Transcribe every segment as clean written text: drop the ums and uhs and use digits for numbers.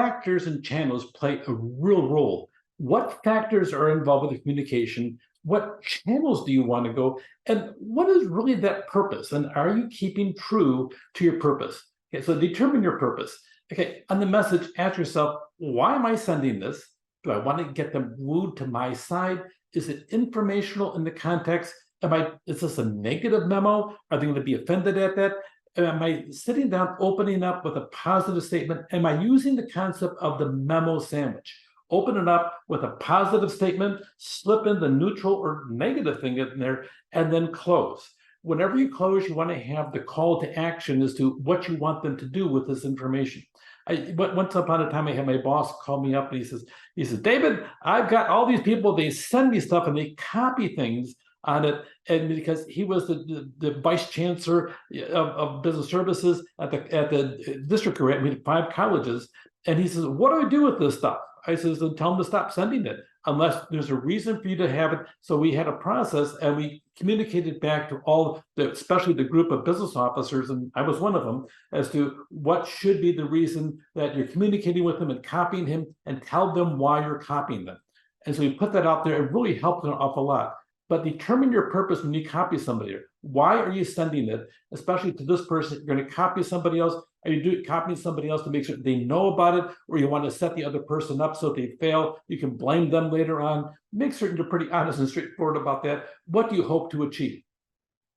factors and channels play a real role. What factors are involved with the communication? What channels do you want to go? And what is really that purpose? And are you keeping true to your purpose? Okay, so determine your purpose. Okay, on the message, ask yourself, why am I sending this? Do I want to get them wooed to my side? Is it informational in the context? Is this a negative memo? Are they going to be offended at that? Am I sitting down, opening up with a positive statement? Am I using the concept of the memo sandwich? Open it up with a positive statement, slip in the neutral or negative thing in there, and then close. Whenever you close, you want to have the call to action as to what you want them to do with this information. Once upon a time, I had my boss call me up and he says, David, I've got all these people, they send me stuff and they copy things on it. And because he was the vice chancellor of business services at the district, we had 5 colleges. And he says, what do I do with this stuff? I says, then tell them to stop sending it unless there's a reason for you to have it. So we had a process and we communicated back to all, especially the group of business officers, and I was one of them, as to what should be the reason that you're communicating with them and copying him, and tell them why you're copying them. And so we put that out there. It really helped an awful lot. But determine your purpose when you copy somebody. Why are you sending it, especially to this person? You're going to copy somebody else. Are you copying somebody else to make sure they know about it, or you want to set the other person up so if they fail, you can blame them later on? Make certain you're pretty honest and straightforward about that. What do you hope to achieve?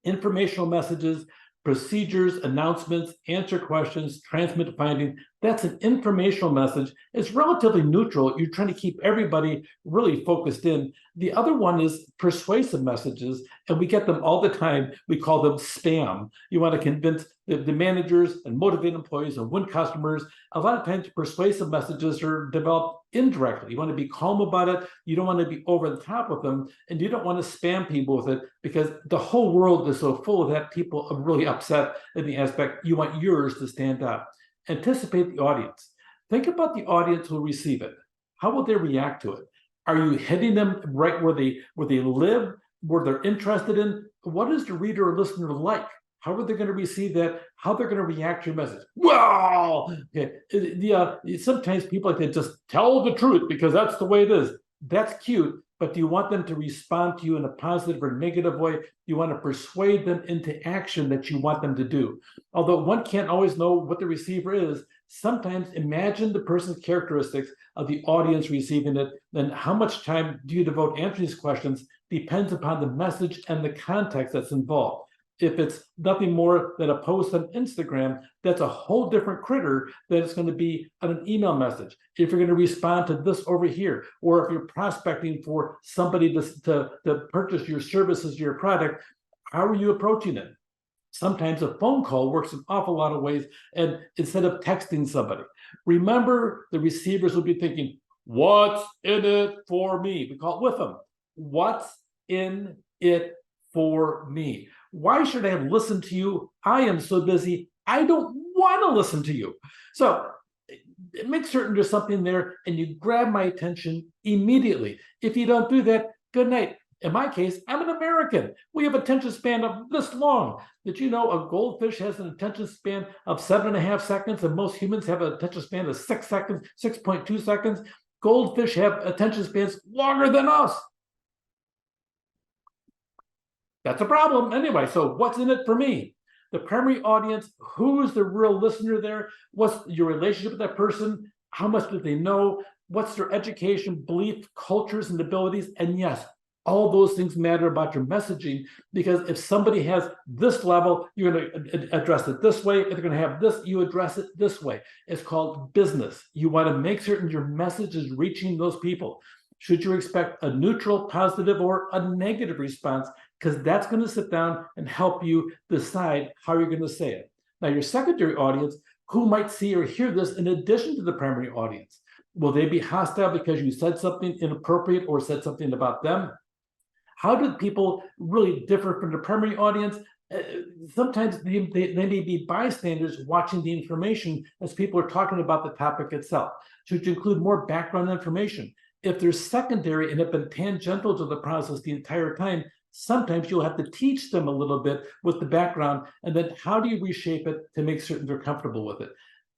Informational messages, procedures, announcements, answer questions, transmit finding. That's an informational message. It's relatively neutral. You're trying to keep everybody really focused in. The other one is persuasive messages, and we get them all the time. We call them spam. You want to convince the managers and motivate employees and win customers. A lot of times persuasive messages are developed indirectly. You want to be calm about it. You don't want to be over the top with them, and you don't want to spam people with it, because the whole world is so full of that. People are really upset in the aspect. You want yours to stand out. Anticipate the audience. Think about the audience who will receive it. How will they react to it? Are you hitting them right where they live, where they're interested in? What is the reader or listener like? How are they going to receive that? How they're going to react to your message? Well, okay. Sometimes people like to just tell the truth because that's the way it is. That's cute, but do you want them to respond to you in a positive or negative way? You want to persuade them into action that you want them to do. Although one can't always know what the receiver is, sometimes imagine the person's characteristics of the audience receiving it. Then how much time do you devote answering these questions depends upon the message and the context that's involved. If it's nothing more than a post on Instagram, that's a whole different critter than it's going to be on an email message. If you're going to respond to this over here, or if you're prospecting for somebody to purchase your services, your product, how are you approaching it? Sometimes a phone call works an awful lot of ways, and instead of texting somebody. Remember, the receivers will be thinking, what's in it for me? We call it with them. What's in it for me? Why should I have listened to you? I am so busy. I don't want to listen to you. So make certain there's something there and you grab my attention immediately. If you don't do that, good night. In my case, I'm an American. We have attention span of this long. Did you know a goldfish has an attention span of 7.5 seconds, and most humans have an attention span of 6 seconds, 6.2 seconds? Goldfish have attention spans longer than us. That's a problem. Anyway, so what's in it for me? The primary audience, who's the real listener there? What's your relationship with that person? How much do they know? What's their education, belief, cultures, and abilities? And yes, all those things matter about your messaging, because if somebody has this level, you're going to address it this way. If they're going to have this, you address it this way. It's called business. You want to make certain your message is reaching those people. Should you expect a neutral, positive, or a negative response? Because that's going to sit down and help you decide how you're going to say it. Now, your secondary audience, who might see or hear this in addition to the primary audience? Will they be hostile because you said something inappropriate or said something about them? How do people really differ from the primary audience? Sometimes they may be bystanders watching the information as people are talking about the topic itself. Should you include more background information? If they're secondary and have been tangential to the process the entire time, sometimes you'll have to teach them a little bit with the background, and then how do you reshape it to make certain they're comfortable with it?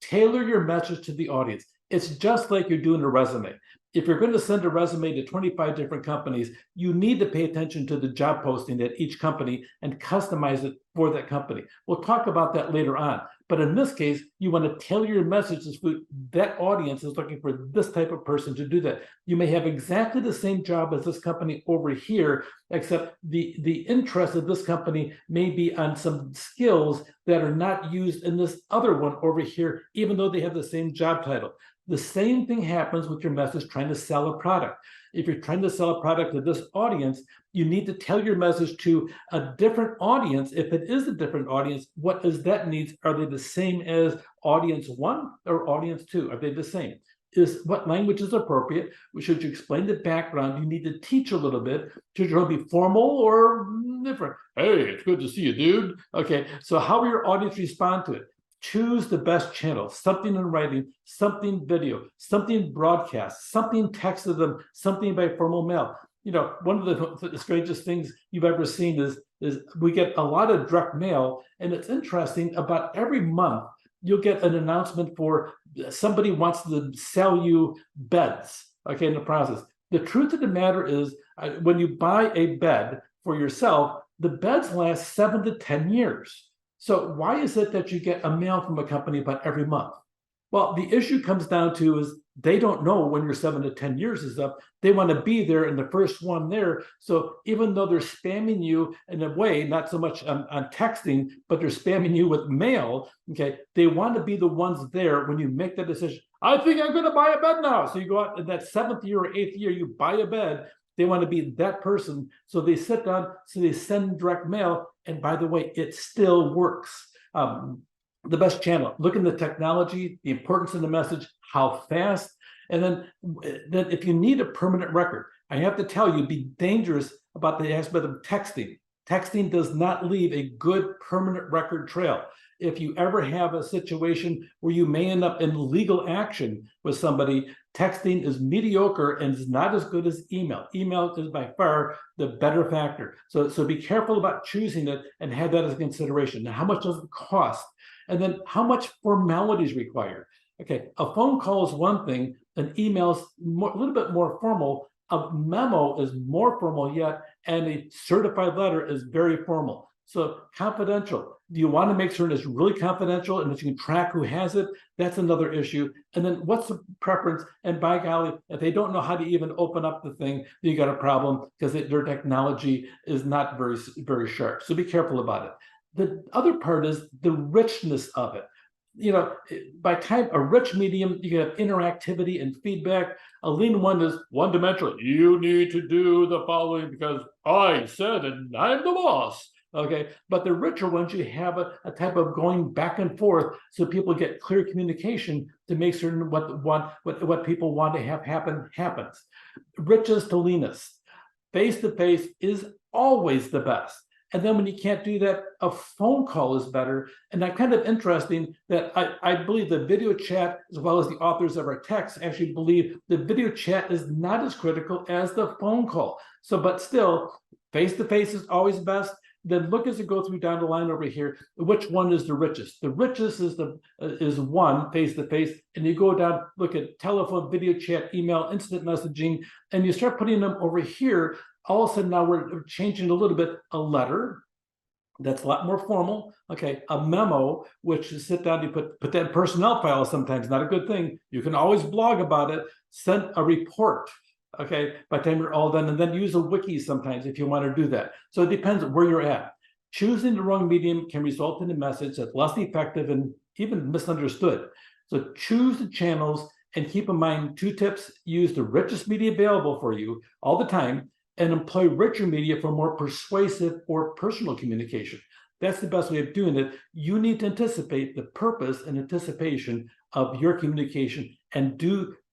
Tailor your message to the audience. It's just like you're doing a resume. If you're going to send a resume to 25 different companies, you need to pay attention to the job posting at each company and customize it for that company. We'll talk about that later on. But in this case, you want to tailor your messages for that audience is looking for this type of person to do that. You may have exactly the same job as this company over here, except the interest of this company may be on some skills that are not used in this other one over here, even though they have the same job title. The same thing happens with your message trying to sell a product. If you're trying to sell a product to this audience, you need to tell your message to a different audience. If it is a different audience, what is that needs? Are they the same as audience 1 or audience 2? Are they the same? Is what language is appropriate? Should you explain the background? You need to teach a little bit. Should you be formal or different? Hey, it's good to see you, dude. Okay, so how will your audience respond to it? Choose the best channel, something in writing, something video, something broadcast, something text to them, something by formal mail. You know, one of the strangest things you've ever seen is we get a lot of direct mail, and it's interesting, about every month, you'll get an announcement for somebody wants to sell you beds, okay, in the process. The truth of the matter is, when you buy a bed for yourself, the beds last 7 to 10 years. So why is it that you get a mail from a company about every month? Well, the issue comes down to is they don't know when your 7 to 10 years is up. They want to be there in the first one there. So even though they're spamming you in a way, not so much on texting, but they're spamming you with mail, okay, they want to be the ones there when you make that decision. I think I'm going to buy a bed now. So you go out in that 7th year or 8th year, you buy a bed. They want to be that person. So they sit down, so they send direct mail. And by the way, it still works. The best channel, look in the technology, the importance of the message, how fast. And then if you need a permanent record, I have to tell you, be dangerous about the aspect of texting. Texting does not leave a good permanent record trail. If you ever have a situation where you may end up in legal action with somebody, texting is mediocre and is not as good as email. Email is by far the better factor. So be careful about choosing it and have that as a consideration. Now, how much does it cost? And then how much formality is required? Okay, a phone call is one thing, an email is a little bit more formal. A memo is more formal yet, and a certified letter is very formal. So confidential. Do you want to make sure it's really confidential and that you can track who has it? That's another issue. And then what's the preference? And by golly, if they don't know how to even open up the thing, you got a problem because their technology is not very, very sharp. So be careful about it. The other part is the richness of it. You know, by time a rich medium, you can have interactivity and feedback. A lean one is one-dimensional. You need to do the following because I said it and I'm the boss. Okay, but the richer ones, you have a type of going back and forth so people get clear communication to make certain what people want to have happen happens. Richest to leanest. Face-to-face is always the best. And then when you can't do that, a phone call is better. And that's kind of interesting that I believe the video chat, as well as the authors of our text, actually believe the video chat is not as critical as the phone call. So, but still, face-to-face is always best. Then look as you go through down the line over here, which one is the richest? The richest is one, face-to-face, and you go down, look at telephone, video chat, email, instant messaging, and you start putting them over here. All of a sudden now we're changing a little bit. A letter, that's a lot more formal. Okay, a memo, which is sit down, you put that in personnel file sometimes, not a good thing. You can always blog about it, send a report. Okay, by the time you're all done, and then use a wiki sometimes if you want to do that. So it depends where you're at. Choosing the wrong medium can result in a message that's less effective and even misunderstood. So choose the channels and keep in mind 2 tips. Use the richest media available for you all the time and employ richer media for more persuasive or personal communication. That's the best way of doing it. You need to anticipate the purpose and anticipation of your communication and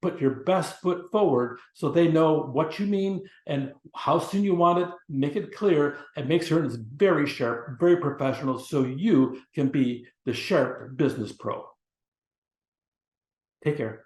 put your best foot forward so they know what you mean and how soon you want it, make it clear, and make sure it's very sharp, very professional, so you can be the sharp business pro. Take care.